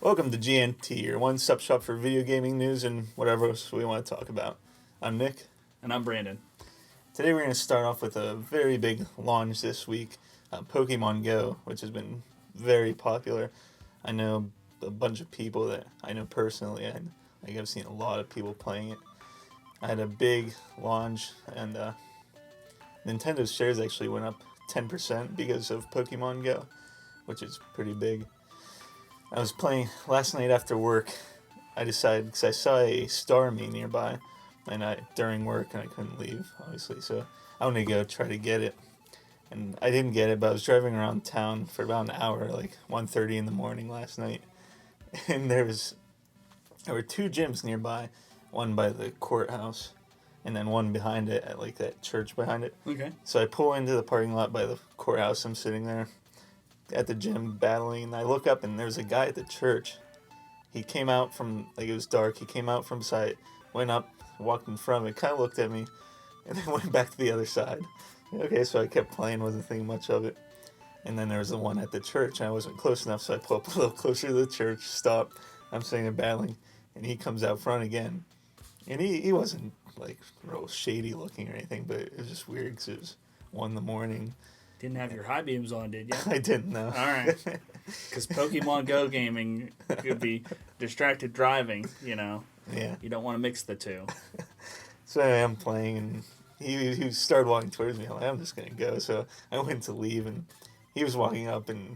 Welcome to GNT, your one-stop shop for video gaming news and whatever else we want to talk about. I'm Nick. And I'm Brandon. Today we're going to start off with a very big launch this week, Pokemon Go, which has been very popular. I know a bunch of people that I know personally, and I've seen a lot of people playing it. I had a big launch, and Nintendo's shares actually went up 10% because of Pokemon Go, which is pretty big. I was playing last night after work. I decided, because I saw a Starmie nearby, and during work, and I couldn't leave, obviously, so I wanted to go try to get it. And I didn't get it, but I was driving around town for about an hour, like 1:30 in the morning last night. And there were two gyms nearby, one by the courthouse, and then one behind it at like that church behind it. Okay. So I pull into the parking lot by the courthouse. I'm sitting there at the gym battling, and I look up, and there's a guy at the church. He came out from, like, it was dark. He came out from side, went up, walked in front of it, kind of looked at me, and then went back to the other side. Okay, so I kept playing, wasn't thinking much of it. And then there was the one at the church, and I wasn't close enough, so I pull up a little closer to the church, stop. I'm sitting there battling, and he comes out front again. And he wasn't, like, real shady looking or anything, but it was just weird because it was 1 in the morning. Didn't have your high beams on, did you? I didn't know. All right. Because Pokemon Go gaming could be distracted driving, you know. Yeah. You don't want to mix the two. So I'm playing, and he started walking towards me. I'm like, I'm just going to go. So I went to leave, and he was walking up, and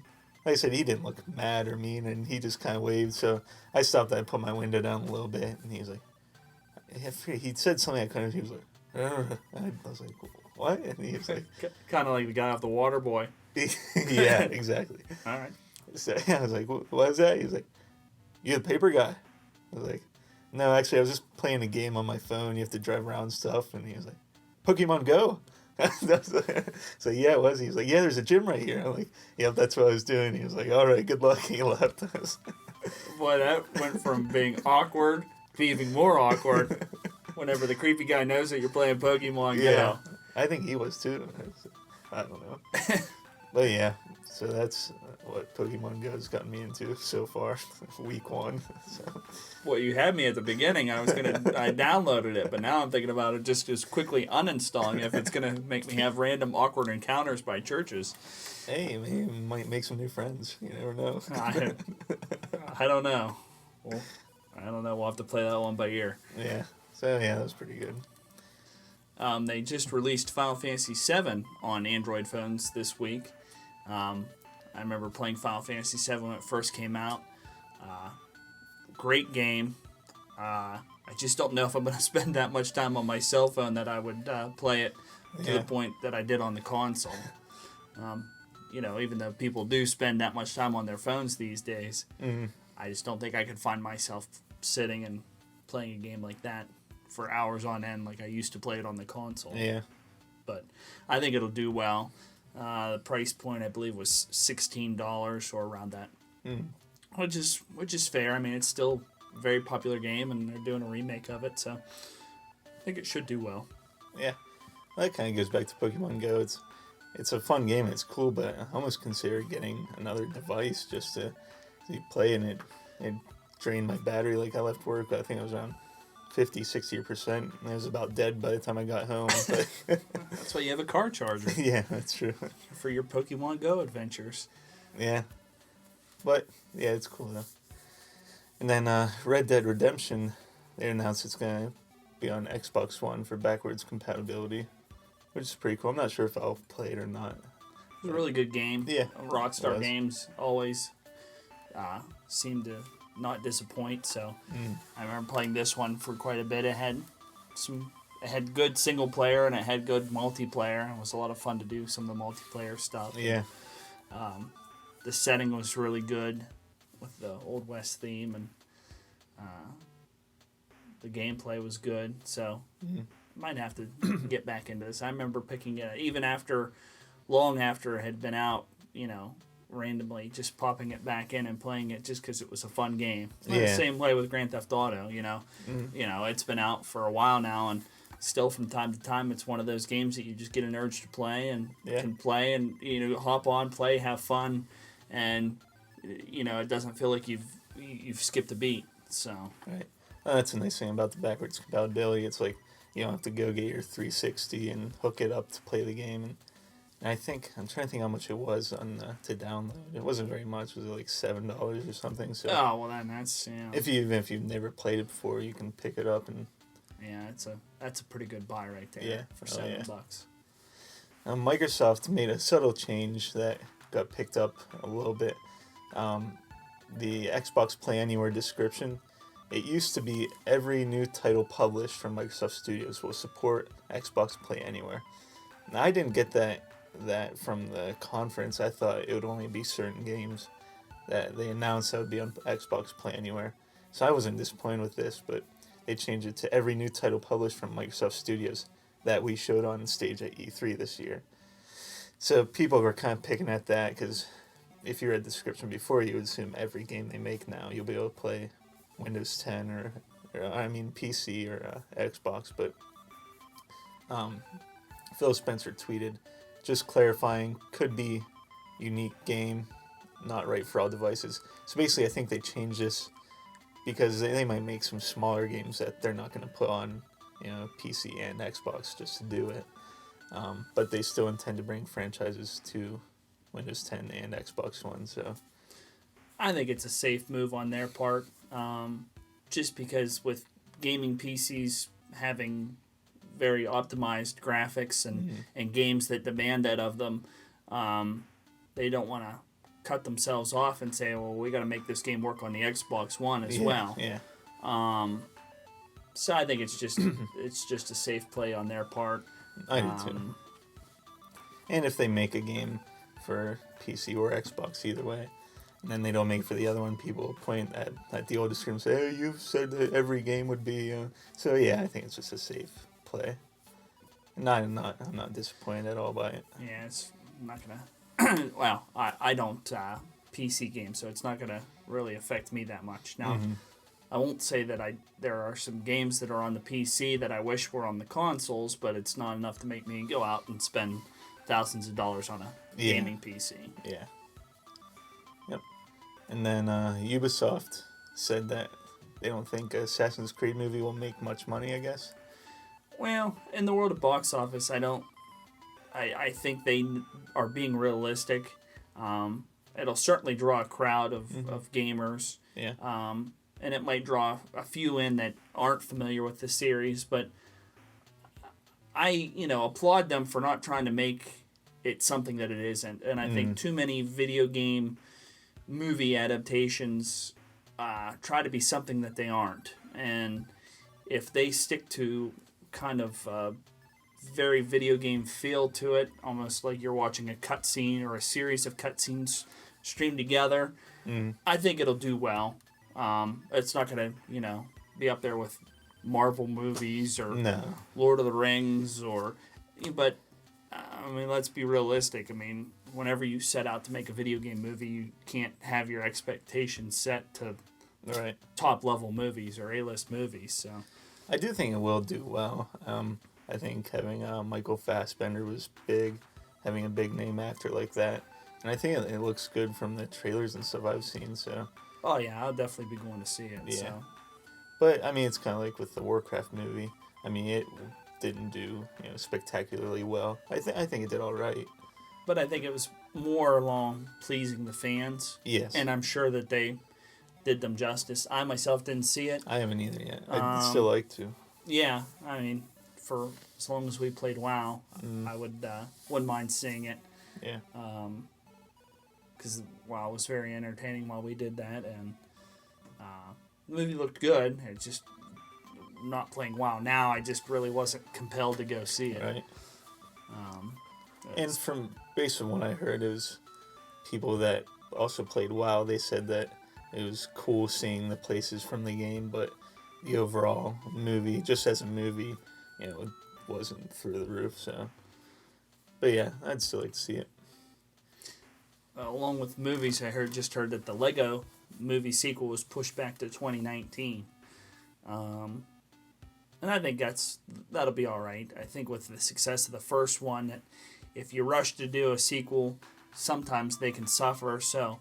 like I said, he didn't look mad or mean, and he just kind of waved. So I stopped, I put my window down a little bit, and he was like, he said something I couldn't, he was like, I was like, what? And he was like, kind of like the guy off the Water Boy. yeah, exactly. All right. So I was like, what is that? He was like, you the paper guy? I was like, no, actually, I was just playing a game on my phone. You have to drive around stuff. And he was like, Pokemon Go? So yeah, it was. He was like, yeah, there's a gym right here. I'm like, yeah, that's what I was doing. He was like, all right, good luck. He left us. Boy, that went from being awkward to even more awkward whenever the creepy guy knows that you're playing Pokemon Go. Yeah, I think he was too. I don't know. But yeah, so that's what Pokemon Go has gotten me into so far, week 1. So. Well, you had me at the beginning. I downloaded it, but now I'm thinking about it just quickly uninstalling if it's going to make me have random awkward encounters by churches. Hey, maybe you might make some new friends. You never know. I don't know. Well, I don't know. We'll have to play that one by ear. Yeah. So, yeah, that was pretty good. They just released Final Fantasy VII on Android phones this week. I remember playing Final Fantasy VII when it first came out. Great game. I just don't know if I'm going to spend that much time on my cell phone that I would play it to the point that I did on the console. Even though people do spend that much time on their phones these days, I just don't think I could find myself sitting and playing a game like that for hours on end like I used to play it on the console. Yeah. But I think it'll do well. The price point, I believe, was $16 or around that, which is fair. I mean, it's still a very popular game, and they're doing a remake of it, so I think it should do well. Yeah, that kind of goes back to Pokemon Go. It's a fun game, and it's cool, but I almost consider getting another device just to play, and it drained my battery. Like, I left work, I think I was around 50-60%, and I was about dead by the time I got home. But that's why you have a car charger. Yeah, that's true. For your Pokemon Go adventures. Yeah. But, yeah, it's cool, though. And then Red Dead Redemption, they announced it's going to be on Xbox One for backwards compatibility, which is pretty cool. I'm not sure if I'll play it or not. It's a really good game. Yeah. Rockstar Games always seem to not disappoint, so I remember playing this one for quite a bit. It had good single player and it had good multiplayer. It was a lot of fun to do some of the multiplayer stuff. Yeah. The setting was really good with the Old West theme, and the gameplay was good, so might have to get back into this. I remember picking it even long after it had been out, randomly just popping it back in and playing it just because it was a fun game. The same way with Grand Theft Auto, it's been out for a while now, and still from time to time it's one of those games that you just get an urge to play and can play and hop on, play, have fun, and it doesn't feel like you've you've skipped a beat. So Right. That's a nice thing about the backwards compatibility. It's like you don't have to go get your 360 and hook it up to play the game. And I think I'm trying to think how much it was on to download. It wasn't very much. Was it like $7 or something? So oh well, then that's if you've never played it before, you can pick it up and yeah, that's a pretty good buy right there. Yeah. For Oh, yeah. $7. Microsoft made a subtle change that got picked up a little bit. The Xbox Play Anywhere description. It used to be every new title published from Microsoft Studios will support Xbox Play Anywhere. Now, I didn't get that from the conference. I thought it would only be certain games that they announced that would be on Xbox Play Anywhere. So I wasn't disappointed with this, but they changed it to every new title published from Microsoft Studios that we showed on stage at E3 this year. So people were kind of picking at that because if you read the description before, you would assume every game they make now you'll be able to play Windows 10 or PC or Xbox. But Phil Spencer tweeted, just clarifying, could be unique game, not right for all devices. So basically, I think they changed this because they might make some smaller games that they're not going to put on PC and Xbox just to do it. But they still intend to bring franchises to Windows 10 and Xbox One. So I think it's a safe move on their part, just because with gaming PCs having very optimized graphics and games that demand that of them, they don't want to cut themselves off and say, well, we got to make this game work on the Xbox One as well. Yeah. So I think it's just a safe play on their part. I do too. And if they make a game for PC or Xbox, either way, and then they don't make it for the other one, people point at the old description and say, hey, you've said that every game would be... So yeah, I think it's just a safe play. I'm not disappointed at all by it. Yeah, it's not gonna... well, I don't PC game, so it's not gonna really affect me that much. Now, I won't say that there are some games that are on the PC that I wish were on the consoles, but it's not enough to make me go out and spend thousands of dollars on a gaming PC. Yeah. Yep. And then Ubisoft said that they don't think Assassin's Creed movie will make much money, I guess. Well, in the world of box office, I think they are being realistic. It'll certainly draw a crowd of gamers. Yeah. And it might draw a few in that aren't familiar with the series, but I applaud them for not trying to make it something that it isn't. And I think too many video game movie adaptations try to be something that they aren't. And if they stick to kind of very video game feel to it, almost like you're watching a cutscene or a series of cutscenes streamed together, I think it'll do well. It's not going to, be up there with Marvel movies or Lord of the Rings but let's be realistic. Whenever you set out to make a video game movie, you can't have your expectations set to top level movies or A-list movies. So I do think it will do well. I think having Michael Fassbender was big, having a big name actor like that, and I think it looks good from the trailers and stuff I've seen. So. Oh yeah, I'll definitely be going to see it. Yeah. So. But it's kind of like with the Warcraft movie. It didn't do spectacularly well. I think it did all right. But I think it was more along pleasing the fans. Yes. And I'm sure that they did them justice. I myself didn't see it. I haven't either yet. I'd still like to. Yeah, for as long as we played WoW, I wouldn't mind seeing it. Yeah. Because WoW was very entertaining while we did that, and the movie looked good. It just not playing WoW now, I just really wasn't compelled to go see it. Right. And based on what I heard, it was people that also played WoW. They said that it was cool seeing the places from the game, but the overall movie, just as a movie, it wasn't through the roof. So, but yeah, I'd still like to see it. Along with movies, I just heard that the Lego movie sequel was pushed back to 2019. And I think that'll be all right. I think with the success of the first one, that if you rush to do a sequel, sometimes they can suffer. So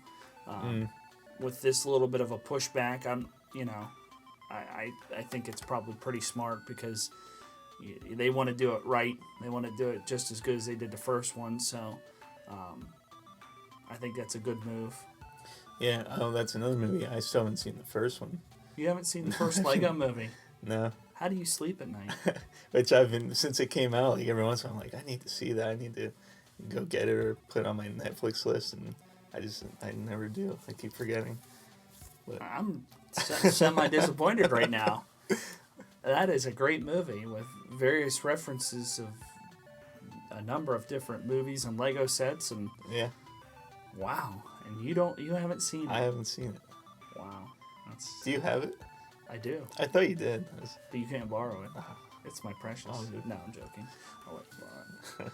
with this little bit of a pushback, I think it's probably pretty smart because they want to do it right. They want to do it just as good as they did the first one. So I think that's a good move. Yeah. Oh, that's another movie. I still haven't seen the first one. You haven't seen the first Lego movie? No. How do you sleep at night? Which I've been since it came out. Like every once in a while, I'm like, I need to see that. I need to go get it or put it on my Netflix list, and I never do. I keep forgetting. But I'm semi-disappointed right now. That is a great movie with various references of a number of different movies and Lego sets, and yeah, wow. And you haven't seen it? I haven't seen it. Wow. Do you have it? I do. I thought you did. But you can't borrow it. Oh. It's my precious. Oh, dude. No, I'm joking. I'll let you borrow it.